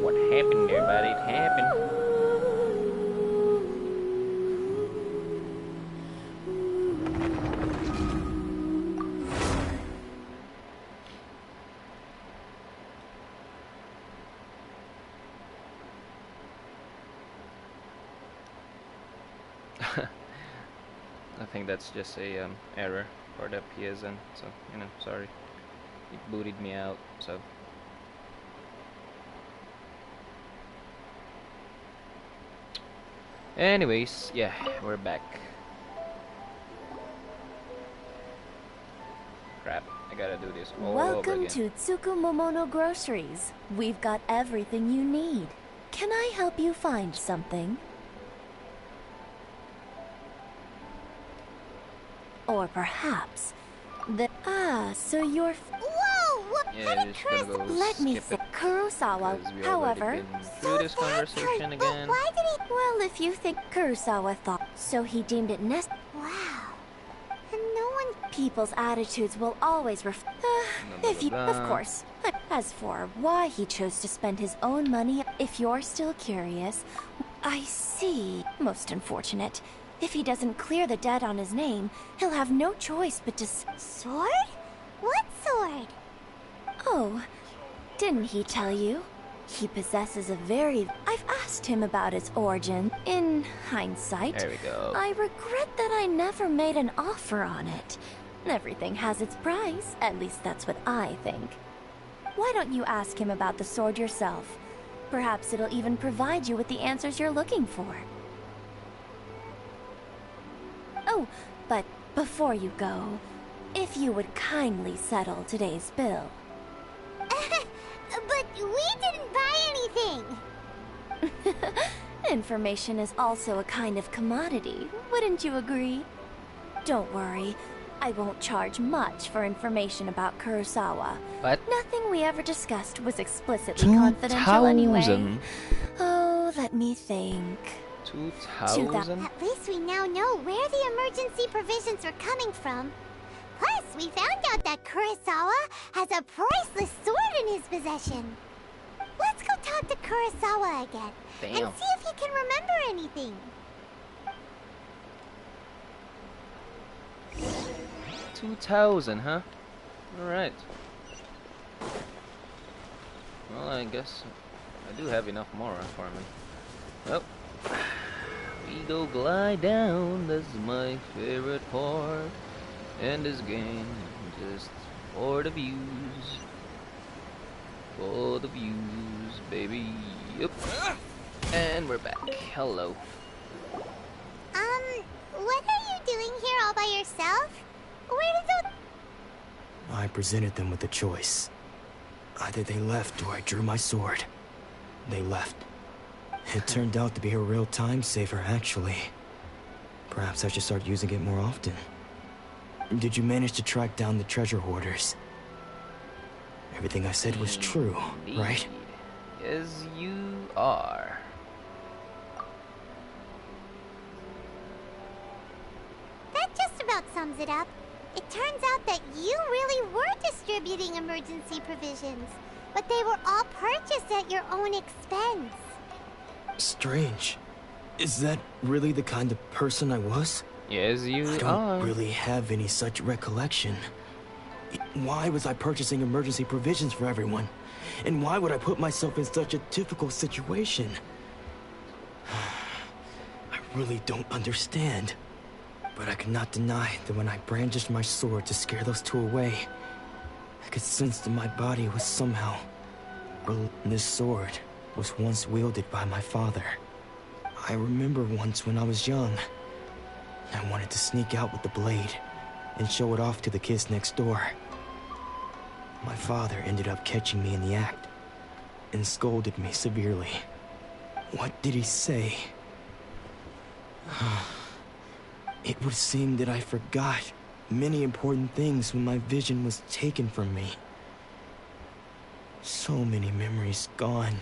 what happened there, but it happened. I think that's just a error for the PSN, so you know, sorry, it booted me out. So anyways, yeah, we're back. Crap, I gotta do this all over Welcome again. to Tsukumomono Groceries. We've got everything you need. Can I help you find something? Or perhaps so you're Yeah, just gonna go let me skip say it, Kurosawa. 'cause we However, already been through this conversation again. why did he? Well, if you think Kurosawa thought so, he deemed it necessary. Wow. And no one. People's attitudes will always reflect. If you, of course. As for why he chose to spend his own money, if you're still curious, I see. Most unfortunate. If he doesn't clear the debt on his name, he'll have no choice but to Sword? What sword? Oh, didn't he tell you? He possesses a very... I've asked him about its origin. In hindsight, There we go. I regret that I never made an offer on it. Everything has its price. At least that's what I think. Why don't you ask him about the sword yourself? Perhaps it'll even provide you with the answers you're looking for. Oh, but before you go, if you would kindly settle today's bill. But we didn't buy anything! Information is also a kind of commodity, wouldn't you agree? Don't worry, I won't charge much for information about Kurosawa. What? Nothing we ever discussed was explicitly confidential anyway. 2,000? Oh, let me think. 2,000? At least we now know where the emergency provisions are coming from. Plus, we found out that Kurosawa has a priceless sword in his possession. Let's go talk to Kurosawa again. Damn. And see if he can remember anything. 2,000, huh? Alright. Well, I guess I do have enough more for me. Well, we go glide down. That's my favorite part. And this game, just for the views. For the views, baby. Yep. And we're back. Hello. What are you doing here all by yourself? Where did those... I presented them with a choice. Either they left or I drew my sword. They left. It turned out to be a real time saver, actually. Perhaps I should start using it more often. Did you manage to track down the treasure hoarders? Everything I said was true, right? Yes, you are. That just about sums it up. It turns out that you really were distributing emergency provisions, but they were all purchased at your own expense. Strange. Is that really the kind of person I was? Yes, you I are. don't really have any such recollection. Why was I purchasing emergency provisions for everyone? And why would I put myself in such a difficult situation? I really don't understand. But I cannot deny that when I brandished my sword to scare those two away, I could sense that my body was somehow... This sword was once wielded by my father. I remember once when I was young, I wanted to sneak out with the blade and show it off to the kids next door. My father ended up catching me in the act and scolded me severely. What did he say? It would seem that I forgot many important things when my vision was taken from me. So many memories gone.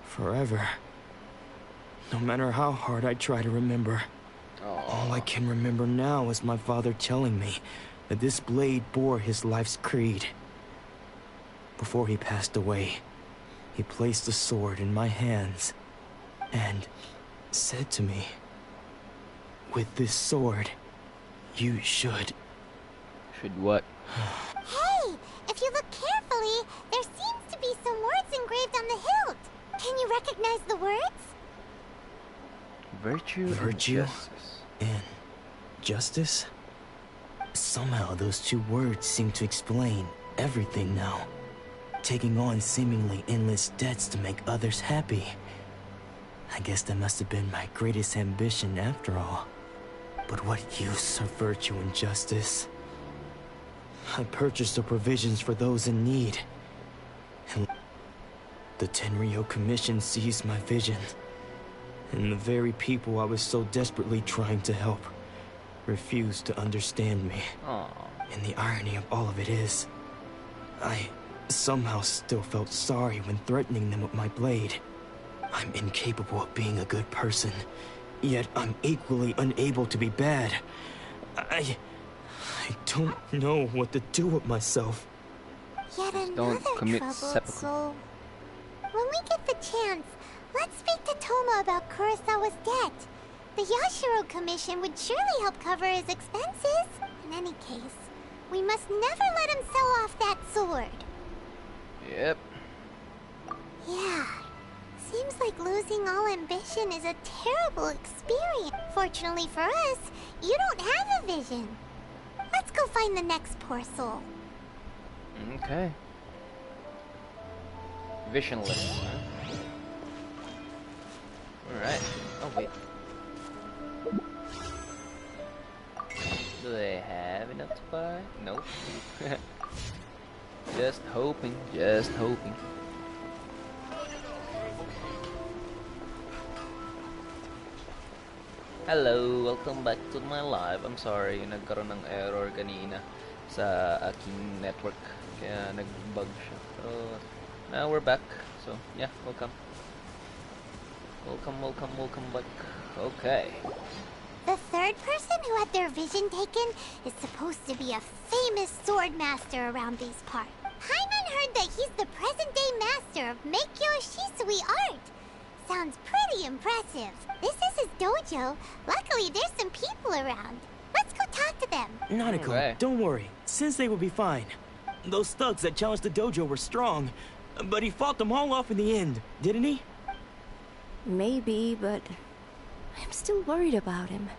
Forever. No matter how hard I try to remember. All I can remember now is my father telling me that this blade bore his life's creed. Before he passed away, He placed the sword in my hands and said to me, "With this sword, you should..." Should what? Hey, if you look carefully, there seems to be some words engraved on the hilt. Can you recognize the words? Virtue, Virtue and justice. and justice? Somehow those two words seem to explain everything now. Taking on seemingly endless debts to make others happy. I guess that must have been my greatest ambition after all. But what use of virtue and justice? I purchased the provisions for those in need. And the Tenryo Commission seized my vision. And the very people I was so desperately trying to help refused to understand me. Aww. And the irony of all of it is, I somehow still felt sorry when threatening them with my blade. I'm incapable of being a good person, yet I'm equally unable to be bad. I don't know what to do with myself. Yet Don't another commit troubled seppuku. soul. When we get the chance, let's speak to Toma about Kurosawa's debt. The Yashiro Commission would surely help cover his expenses. In any case, we must never let him sell off that sword. Yep. Yeah. Seems like losing all ambition is a terrible experience. Fortunately for us, you don't have a vision. Let's go find the next poor soul. Okay. Visionless. Huh? Alright. Oh, wait. Do they have enough to buy? Nope. Just hoping, just hoping. Hello, welcome back to my live. I'm sorry, nagkaroon ng error kanina sa aking network. Kaya nag-bug siya. Pero now we're back. So, yeah, welcome. Welcome back. Okay. The third person who had their vision taken is supposed to be a famous sword master around these parts. Hyman heard that he's the present-day master of Meikyo Shisui art. Sounds pretty impressive. This is his dojo. Luckily, there's some people around. Let's go talk to them. Nanako, Okay. don't worry. Sensei will be fine. Those thugs that challenged the dojo were strong, but he fought them all off in the end, didn't he? Maybe, but I'm still worried about him.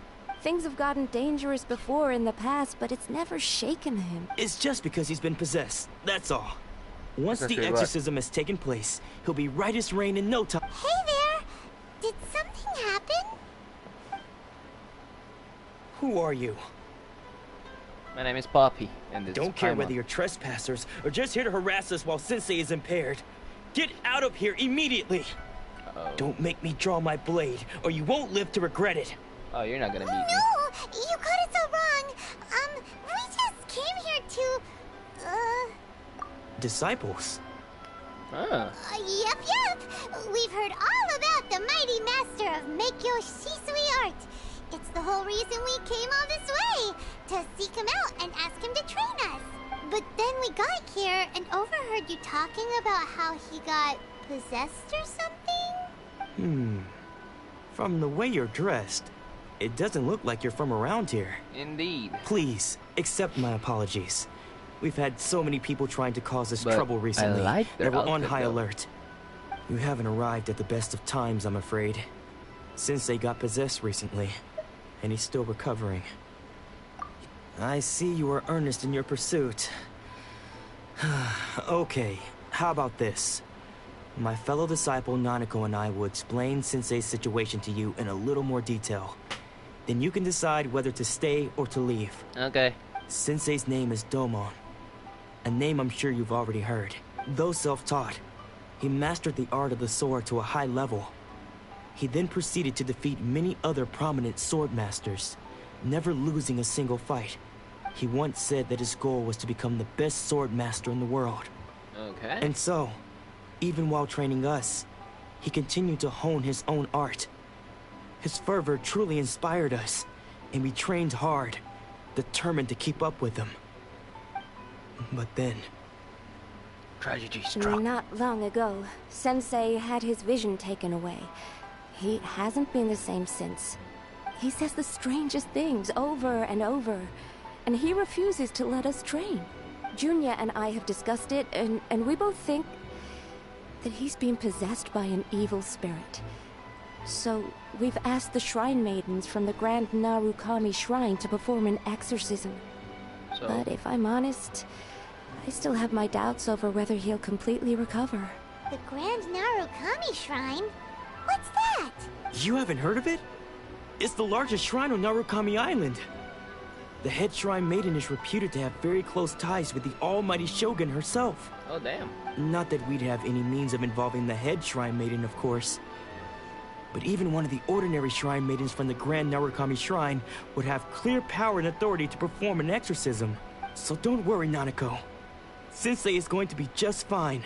Things have gotten dangerous before in the past, but it's never shaken him. It's just because he's been possessed, that's all. Once That's the actually right. exorcism has taken place, he'll be right as rain in no time. Hey there! Did something happen? Who are you? My name is Poppy, and this Don't is care Paimon. whether you're trespassers or just here to harass us while Sensei is impaired. Get out of here immediately! Uh-oh. Don't make me draw my blade, or you won't live to regret it. Oh, you're not gonna beat me. No! You got it so wrong! We just came here to... Disciples? Ah, Yep. We've heard all about the mighty master of Meikyo Shisui art. It's the whole reason we came all this way, to seek him out and ask him to train us. But then we got here and overheard you talking about how he got possessed or something? From the way you're dressed, it doesn't look like you're from around here. indeed. Please, accept my apologies. We've had so many people trying to cause us But trouble recently I like their that we're on outfit, high though. alert. You haven't arrived at the best of times, I'm afraid. Sensei got possessed recently, and he's still recovering. I see you are earnest in your pursuit. Okay, how about this? My fellow disciple Nanako and I will explain Sensei's situation to you in a little more detail. Then you can decide whether to stay or to leave. Okay. Sensei's name is Domon, a name I'm sure you've already heard. Though self-taught, he mastered the art of the sword to a high level. He then proceeded to defeat many other prominent sword masters, never losing a single fight. He once said that his goal was to become the best sword master in the world. Okay. And so, even while training us, he continued to hone his own art. His fervor truly inspired us, and we trained hard, determined to keep up with him. But then, Tragedy struck. Not long ago, Sensei had his vision taken away. He hasn't been the same since. He says the strangest things over and over, and he refuses to let us train. Junya and I have discussed it, and we both think that he's been possessed by an evil spirit. So, we've asked the Shrine Maidens from the Grand Narukami Shrine to perform an exorcism. But if I'm honest, I still have my doubts over whether he'll completely recover. The Grand Narukami Shrine? What's that? You haven't heard of it? It's the largest shrine on Narukami Island. The head shrine maiden is reputed to have very close ties with the almighty Shogun herself. Oh, damn. Not that we'd have any means of involving the head shrine maiden, of course. But even one of the ordinary shrine maidens from the Grand Narukami Shrine would have clear power and authority to perform an exorcism. So don't worry, Nanako. Sensei is going to be just fine.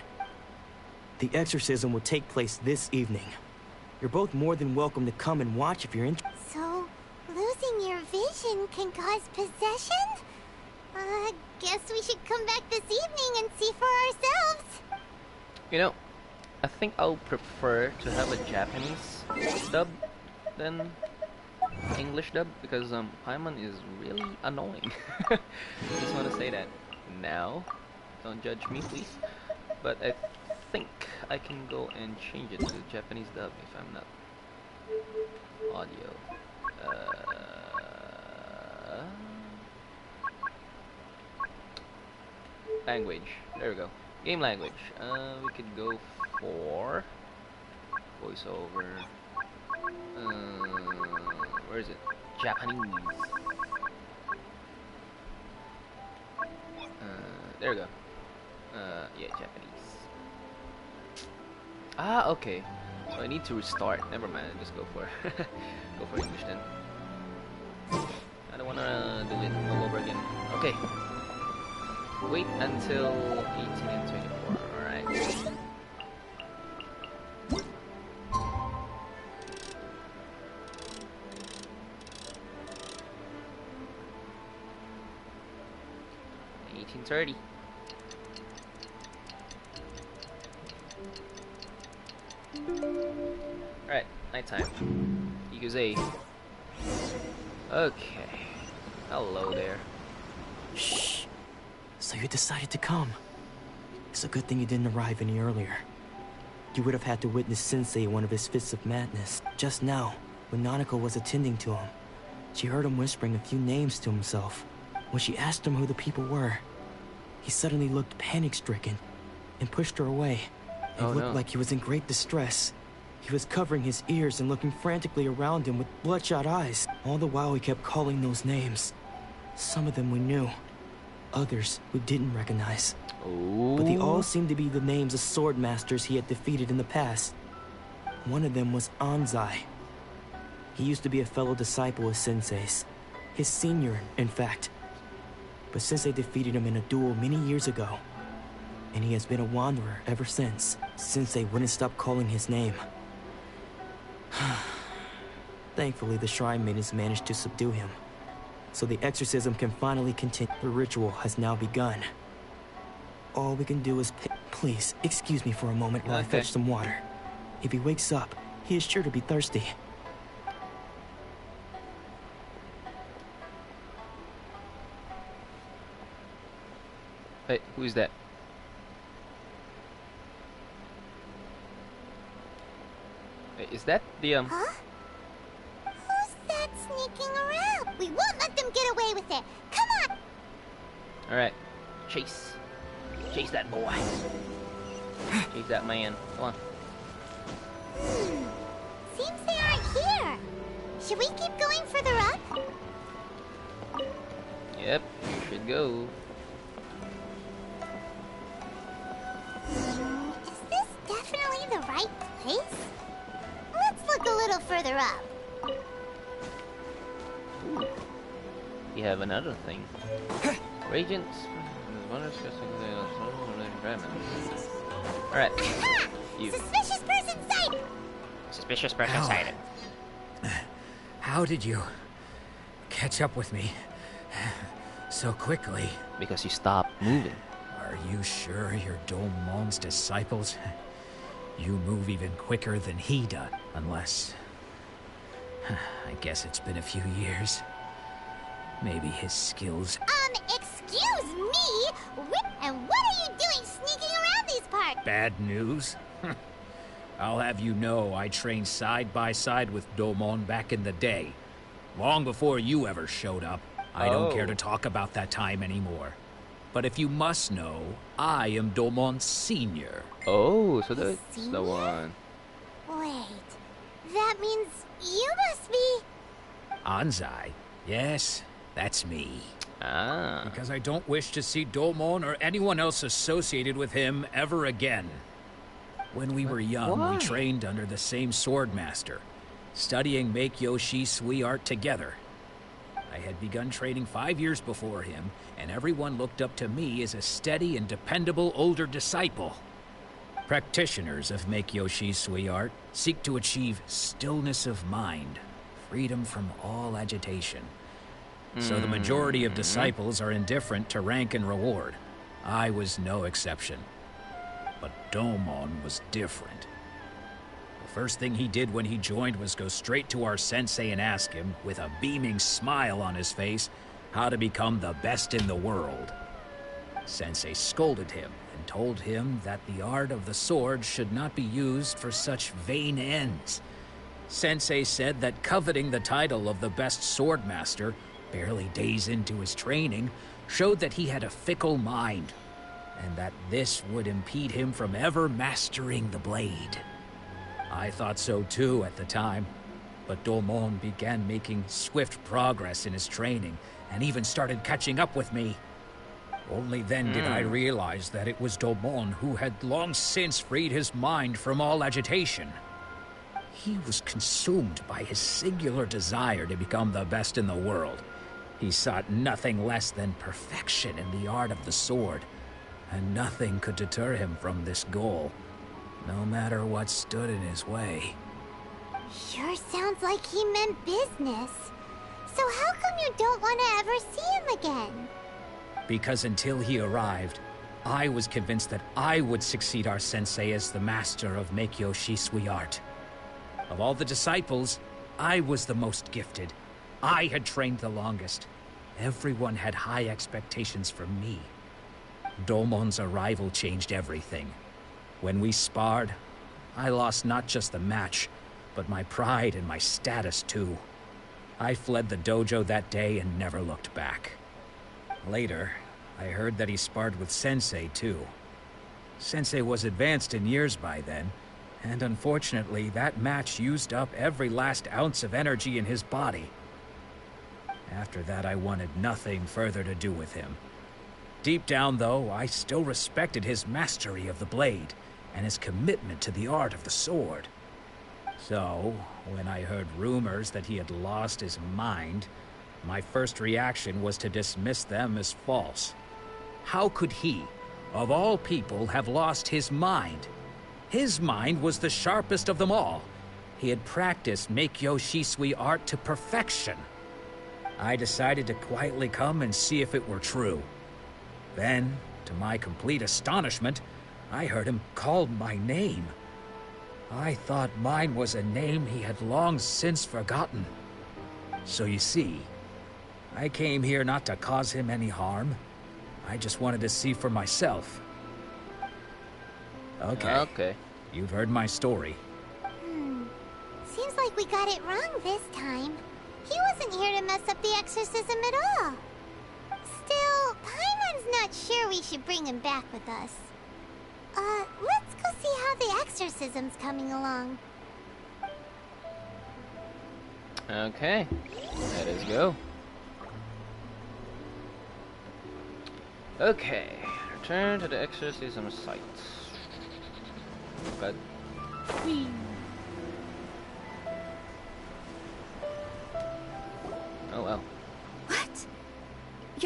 The exorcism will take place this evening. You're both more than welcome to come and watch if you're interested. So, losing your vision can cause possession? Guess we should come back this evening and see for ourselves. You know, I think I'll prefer to have a Japanese dub than English dub because Paimon is really annoying. Just want to say that now. Don't judge me, please. But I think I can go and change it to Japanese dub if I'm not. Audio. Language. There we go. Game language. We could go for voiceover. Where is it? Japanese. There we go. Yeah, Japanese. Ah, okay. So I need to restart. Never mind. I'll just go for go for English then. I don't wanna do it all over again. Okay. Wait until 18 and 24. Alright. $18.30. Alright, nighttime. Ikuze. Okay. Hello there. Shh. So you decided to come. It's a good thing you didn't arrive any earlier. You would have had to witness Sensei in one of his fits of madness. Just now, when Nanako was attending to him, she heard him whispering a few names to himself. When she asked him who the people were, he suddenly looked panic-stricken and pushed her away. It looked like he was in great distress. He was covering his ears and looking frantically around him with bloodshot eyes. All the while he kept calling those names. Some of them we knew. Others we didn't recognize. Ooh. But they all seemed to be the names of sword masters he had defeated in the past. One of them was Anzai. He used to be a fellow disciple of Sensei's. His senior, in fact. But Sensei defeated him in a duel many years ago. And he has been a wanderer ever since. Sensei wouldn't stop calling his name. Thankfully, the Shrine Maidens managed to subdue him. So the exorcism can finally continue. The ritual has now begun. All we can do is Please, excuse me for a moment while I fetch some water. If he wakes up, he is sure to be thirsty. Hey, who's that? Hey, is that the Huh? Who's that sneaking around? We won't let them get away with it. Come on! Alright. Chase. Chase that boy. Chase that man. Come on. Seems they aren't here. Should we keep going further up? Yep, you should go. Is this definitely the right place? Let's look a little further up. Ooh. You have another thing. Regents. Alright. Aha! You. Suspicious person sighted! Suspicious person sighted. How did you catch up with me so quickly? Because you stopped moving. Are you sure you're Domon's disciples? You move even quicker than he does, unless... I guess it's been a few years. Maybe his skills... Excuse me? And what are you doing sneaking around these parts? Bad news? I'll have you know I trained side by side with Domon back in the day. Long before you ever showed up. I don't care to talk about that time anymore. But if you must know, I am Domon's senior. Oh, so that's Senior? the one. Wait, that means you must be... Anzai? Yes, that's me. Ah. Because I don't wish to see Domon or anyone else associated with him ever again. When we were young, Why? we trained under the same swordmaster, studying Make-Yoshi Sui art together. I had begun training 5 years before him, and everyone looked up to me as a steady and dependable older disciple. Practitioners of Make-Yoshi Sui art seek to achieve stillness of mind, freedom from all agitation. So the majority of disciples are indifferent to rank and reward. I was no exception. But Domon was different. The first thing he did when he joined was go straight to our sensei and ask him, with a beaming smile on his face, how to become the best in the world. Sensei scolded him and told him that the art of the sword should not be used for such vain ends. Sensei said that coveting the title of the best swordmaster, barely days into his training, showed that he had a fickle mind, and that this would impede him from ever mastering the blade. I thought so too at the time, but Domon began making swift progress in his training, and even started catching up with me. Only then did I realize that it was Domon who had long since freed his mind from all agitation. He was consumed by his singular desire to become the best in the world. He sought nothing less than perfection in the art of the sword, and nothing could deter him from this goal, no matter what stood in his way. Sure sounds like he meant business. So how come you don't want to ever see him again? Because until he arrived, I was convinced that I would succeed our sensei as the master of Make-Yoshi Sui art. Of all the disciples, I was the most gifted. I had trained the longest. Everyone had high expectations from me. Domon's arrival changed everything. When we sparred, I lost not just the match, but my pride and my status too. I fled the dojo that day and never looked back. Later, I heard that he sparred with Sensei too. Sensei was advanced in years by then, and unfortunately that match used up every last ounce of energy in his body. After that, I wanted nothing further to do with him. Deep down, though, I still respected his mastery of the blade and his commitment to the art of the sword. So, when I heard rumors that he had lost his mind, my first reaction was to dismiss them as false. How could he, of all people, have lost his mind? His mind was the sharpest of them all. He had practiced Make-Yoshi Sui art to perfection. I decided to quietly come and see if it were true. Then, to my complete astonishment, I heard him call my name. I thought mine was a name he had long since forgotten. So you see, I came here not to cause him any harm. I just wanted to see for myself. Okay. You've heard my story. Seems like we got it wrong this time. He wasn't here to mess up the exorcism at all. Still, Paimon's not sure we should bring him back with us. Let's go see how the exorcism's coming along. Okay, let us go. Okay, return to the exorcism site. But oh well. What?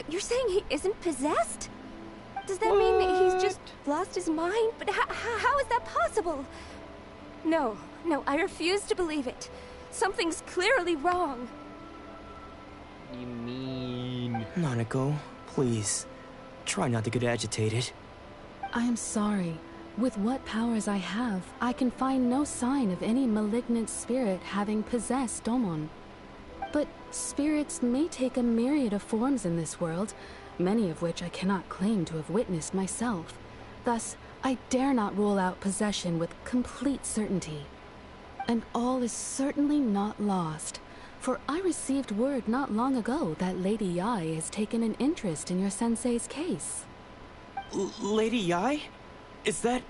You're saying he isn't possessed? Does that mean that he's just lost his mind? But how is that possible? No, I refuse to believe it. Something's clearly wrong. You mean? Nanako, please. Try not to get agitated. I am sorry. With what powers I have, I can find no sign of any malignant spirit having possessed Domon. But spirits may take a myriad of forms in this world, many of which I cannot claim to have witnessed myself. Thus, I dare not rule out possession with complete certainty. And all is certainly not lost, for I received word not long ago that Lady Yai has taken an interest in your sensei's case. Lady Yai? Is that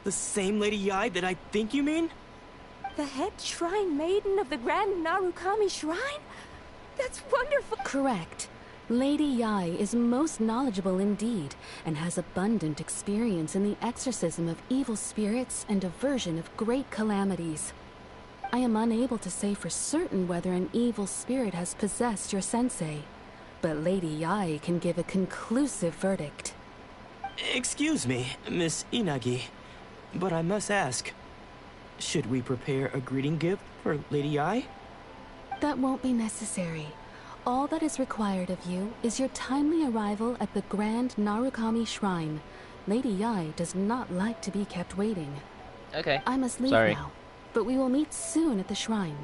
the same Lady Yai that I think you mean? The head shrine maiden of the Grand Narukami Shrine? That's wonderful! Correct. Lady Yai is most knowledgeable indeed, and has abundant experience in the exorcism of evil spirits and aversion of great calamities. I am unable to say for certain whether an evil spirit has possessed your sensei, but Lady Yai can give a conclusive verdict. Excuse me, Miss Inagi, but I must ask, should we prepare a greeting gift for Lady Yai? That won't be necessary. All that is required of you is your timely arrival at the Grand Narukami Shrine. Lady Yai does not like to be kept waiting. Okay. I must leave now, but we will meet soon at the shrine.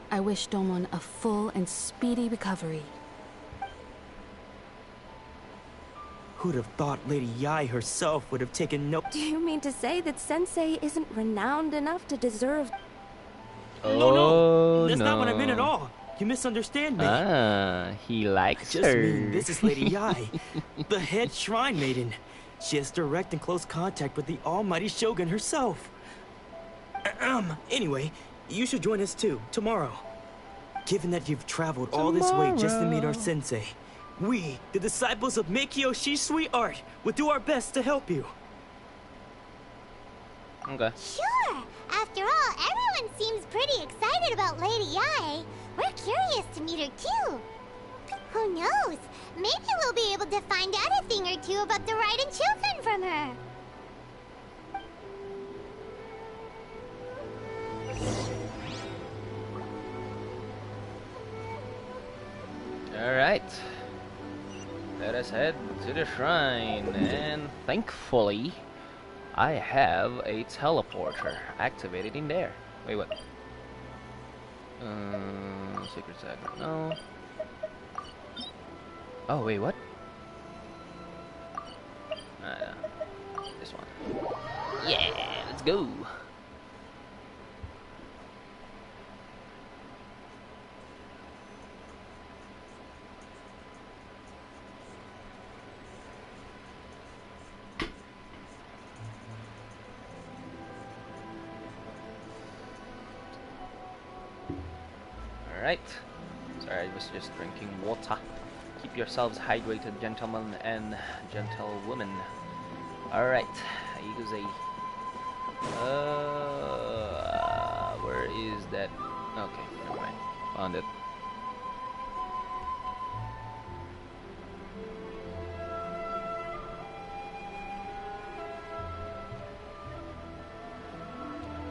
I wish Domon a full and speedy recovery. Who'd have thought Lady Yai herself would have taken no— Do you mean to say that Sensei isn't renowned enough to deserve— No, that's not what I meant at all. You misunderstand me. Ah, he likes I just her. mean this is Lady Yai, the head shrine maiden. She has direct and close contact with the almighty Shogun herself. Anyway, you should join us too, tomorrow. Given that you've traveled all this way just to meet our sensei, we, the disciples of Meikyo Shisui Art, will do our best to help you. Okay. Sure! After all, everyone seems pretty excited about Lady Yai. We're curious to meet her too. Who knows? Maybe we'll be able to find out a thing or two about the Raiden Chufen from her. Alright. Let us head to the shrine, and thankfully, I have a teleporter activated in there. Wait, what? Secret segment, no. Oh, wait, what? This one. Yeah, let's go. Alright. Sorry, I was just drinking water. Keep yourselves hydrated, gentlemen and gentlewomen. Alright. Ayuguze. Where is that? Okay, never mind. Found it.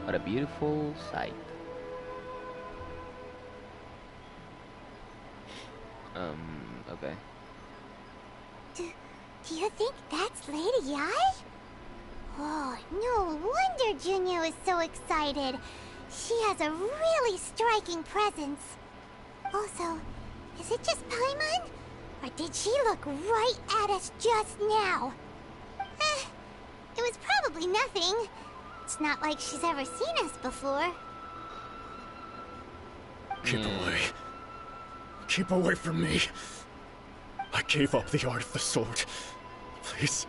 What a beautiful sight. Okay. Do you think that's Lady Yai? Oh, no wonder Junya is so excited. She has a really striking presence. Also, is it just Paimon? Or did she look right at us just now? It was probably nothing. It's not like she's ever seen us before. Keep away. Keep away from me. I gave up the art of the sword. Please,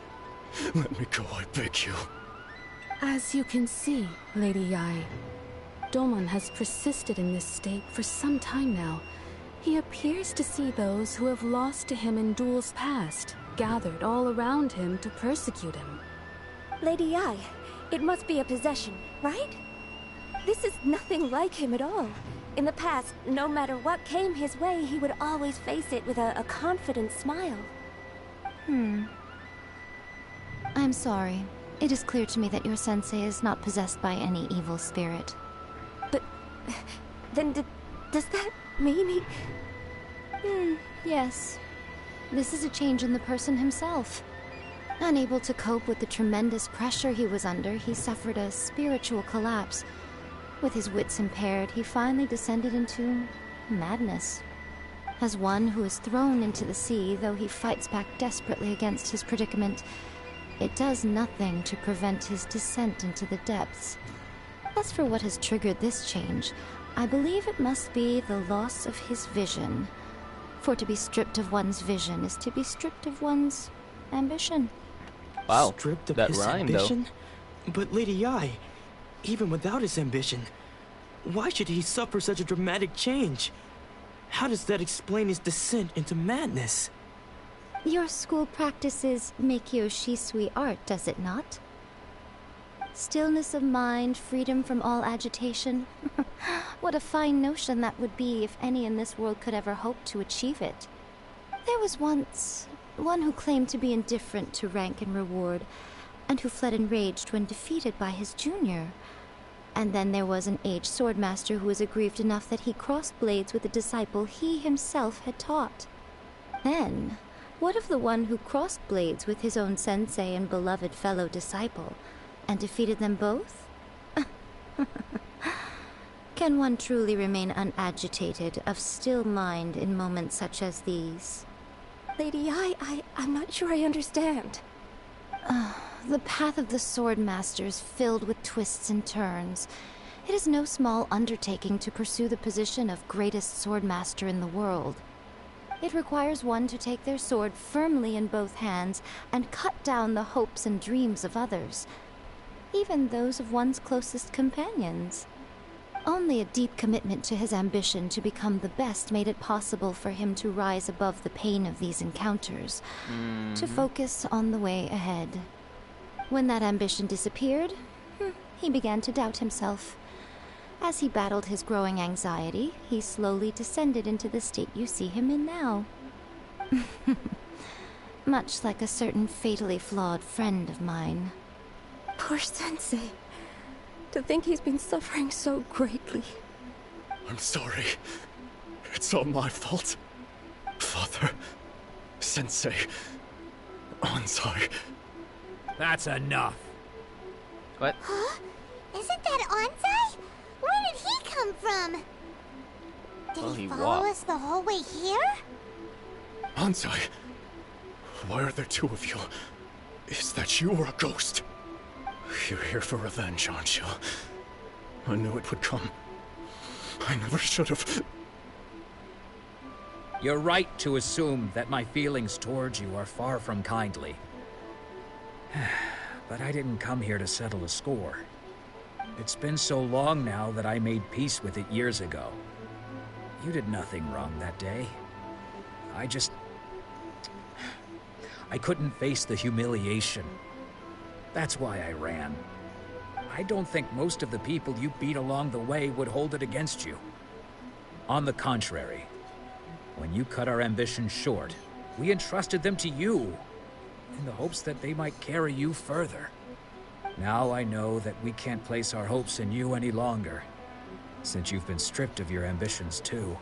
let me go, I beg you. As you can see, Lady Yai, Domon has persisted in this state for some time now. He appears to see those who have lost to him in duels past, gathered all around him to persecute him. Lady Yai, it must be a possession, right? This is nothing like him at all. In the past, no matter what came his way, he would always face it with a confident smile. I'm sorry. It is clear to me that your sensei is not possessed by any evil spirit. But then does that mean he... Yes. This is a change in the person himself. Unable to cope with the tremendous pressure he was under, he suffered a spiritual collapse. With his wits impaired, he finally descended into madness. As one who is thrown into the sea, though he fights back desperately against his predicament, it does nothing to prevent his descent into the depths. As for what has triggered this change, I believe it must be the loss of his vision. For to be stripped of one's vision is to be stripped of one's ambition. Wow, Stripped of that his rhymed ambition? But Lady Yae, even without his ambition, why should he suffer such a dramatic change? How does that explain his descent into madness? Your school practices Meikyo Shisui art, does it not? Stillness of mind, freedom from all agitation. What a fine notion that would be if any in this world could ever hope to achieve it. There was once one who claimed to be indifferent to rank and reward, and who fled enraged when defeated by his junior. And then there was an aged swordmaster who was aggrieved enough that he crossed blades with a disciple he himself had taught. Then, what of the one who crossed blades with his own sensei and beloved fellow disciple, and defeated them both? Can one truly remain unagitated, of still mind in moments such as these? Lady I'm not sure I understand. The path of the Swordmaster is filled with twists and turns. It is no small undertaking to pursue the position of greatest Swordmaster in the world. It requires one to take their sword firmly in both hands and cut down the hopes and dreams of others, even those of one's closest companions. Only a deep commitment to his ambition to become the best made it possible for him to rise above the pain of these encounters, to focus on the way ahead. When that ambition disappeared, he began to doubt himself. As he battled his growing anxiety, he slowly descended into the state you see him in now. Much like a certain fatally flawed friend of mine. Poor Sensei. To think he's been suffering so greatly. I'm sorry. It's all my fault. Father, Sensei, Onsai. That's enough. What? Huh? Isn't that Onsai? Where did he come from? Did Well, he he follow walked. us the whole way here? Onsai, why are there two of you? Is that you or a ghost? You're here for revenge, aren't you? I knew it would come. I never should have. You're right to assume that my feelings towards you are far from kindly. But I didn't come here to settle a score. It's been so long now that I made peace with it years ago. You did nothing wrong that day. I couldn't face the humiliation. That's why I ran. I don't think most of the people you beat along the way would hold it against you. On the contrary, when you cut our ambitions short, we entrusted them to you, in the hopes that they might carry you further. Now I know that we can't place our hopes in you any longer, since you've been stripped of your ambitions too.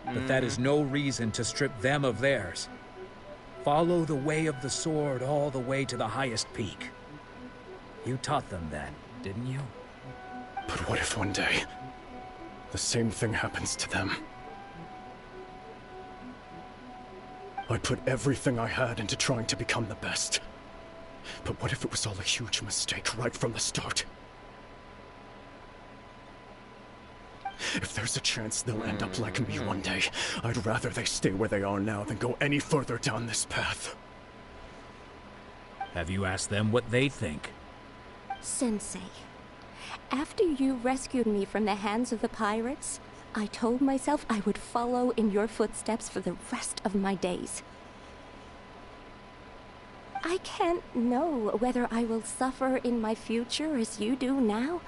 But that is no reason to strip them of theirs. Follow the way of the sword all the way to the highest peak. You taught them that, didn't you? But what if one day, the same thing happens to them? I put everything I had into trying to become the best. But what if it was all a huge mistake right from the start? If there's a chance they'll end up like me one day, I'd rather they stay where they are now than go any further down this path. Have you asked them what they think? Sensei, after you rescued me from the hands of the pirates, I told myself I would follow in your footsteps for the rest of my days. I can't know whether I will suffer in my future as you do now.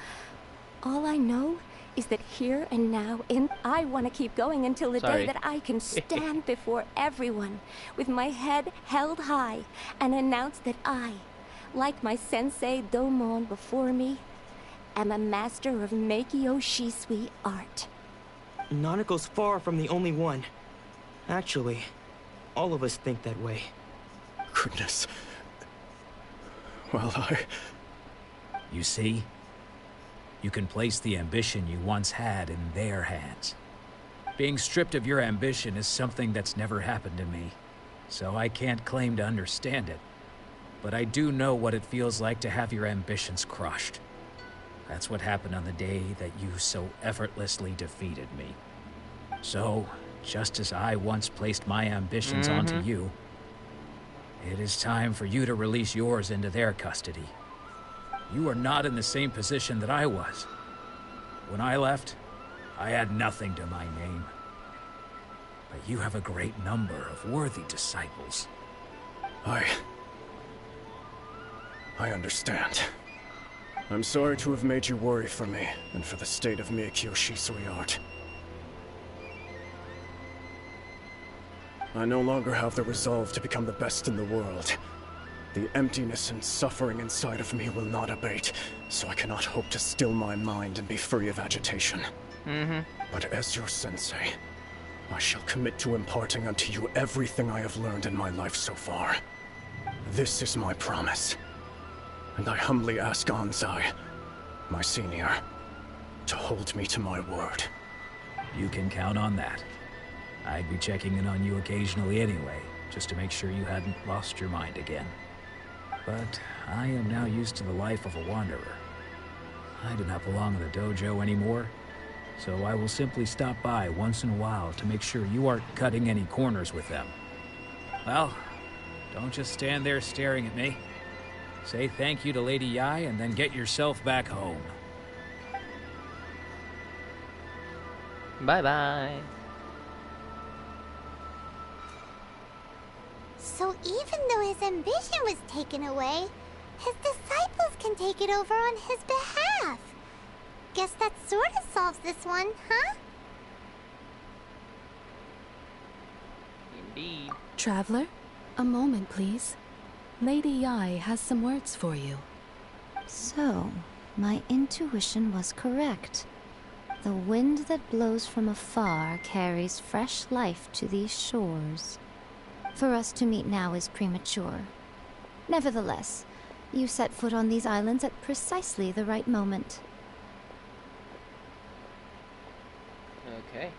All I know is that here and now, I want to keep going until the day that I can stand before everyone with my head held high and announce that I, like my sensei Domon before me, am a master of Meikyo Shisui art. Nanako's far from the only one. Actually, all of us think that way. goodness. Well, You see? You can place the ambition you once had in their hands. Being stripped of your ambition is something that's never happened to me, so I can't claim to understand it. But I do know what it feels like to have your ambitions crushed. That's what happened on the day that you so effortlessly defeated me. So, just as I once placed my ambitions onto you, it is time for you to release yours into their custody. You are not in the same position that I was. When I left, I had nothing to my name. But you have a great number of worthy disciples. I understand. I'm sorry to have made you worry for me, and for the state of Miyakyo Shisui art. I no longer have the resolve to become the best in the world. The emptiness and suffering inside of me will not abate, so I cannot hope to still my mind and be free of agitation. But as your sensei, I shall commit to imparting unto you everything I have learned in my life so far. This is my promise. And I humbly ask Anzai, my senior, to hold me to my word. You can count on that. I'd be checking in on you occasionally anyway, just to make sure you hadn't lost your mind again. But I am now used to the life of a wanderer. I do not belong in the dojo anymore, so I will simply stop by once in a while to make sure you aren't cutting any corners with them. Well, don't just stand there staring at me. Say thank you to Lady Yai and then get yourself back home. Bye-bye. So even though his ambition was taken away, his disciples can take it over on his behalf. Guess that sort of solves this one, huh? Indeed. Traveler, a moment, please. Lady Yai has some words for you. So, my intuition was correct. The wind that blows from afar carries fresh life to these shores. For us to meet now is premature. Nevertheless, you set foot on these islands at precisely the right moment. Okay.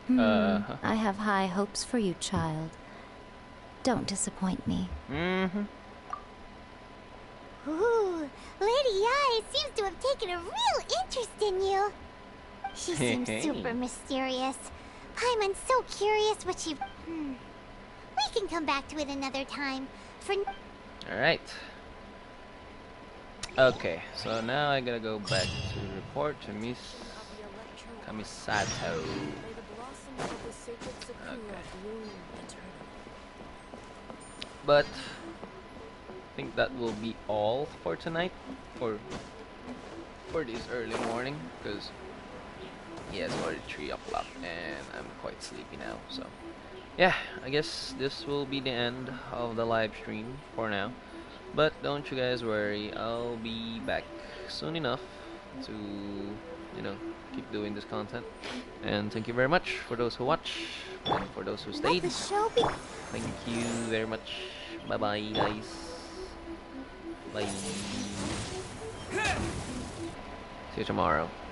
I have high hopes for you, child. Don't disappoint me. Ooh, Lady Yai seems to have taken a real interest in you. She seems super mysterious. Paimon's so curious what she... We can come back to it another time. For... Alright. Okay, so now I gotta go back to report to Miss Kamisato. Okay. But I think that will be all for tonight, for this early morning, because yeah, it's already 3 o'clock and I'm quite sleepy now. So yeah, I guess this will be the end of the live stream for now. But don't you guys worry, I'll be back soon enough to, you know, keep doing this content. And thank you very much for those who watch and for those who stayed. Thank you very much. Bye bye, guys. Bye. See you tomorrow.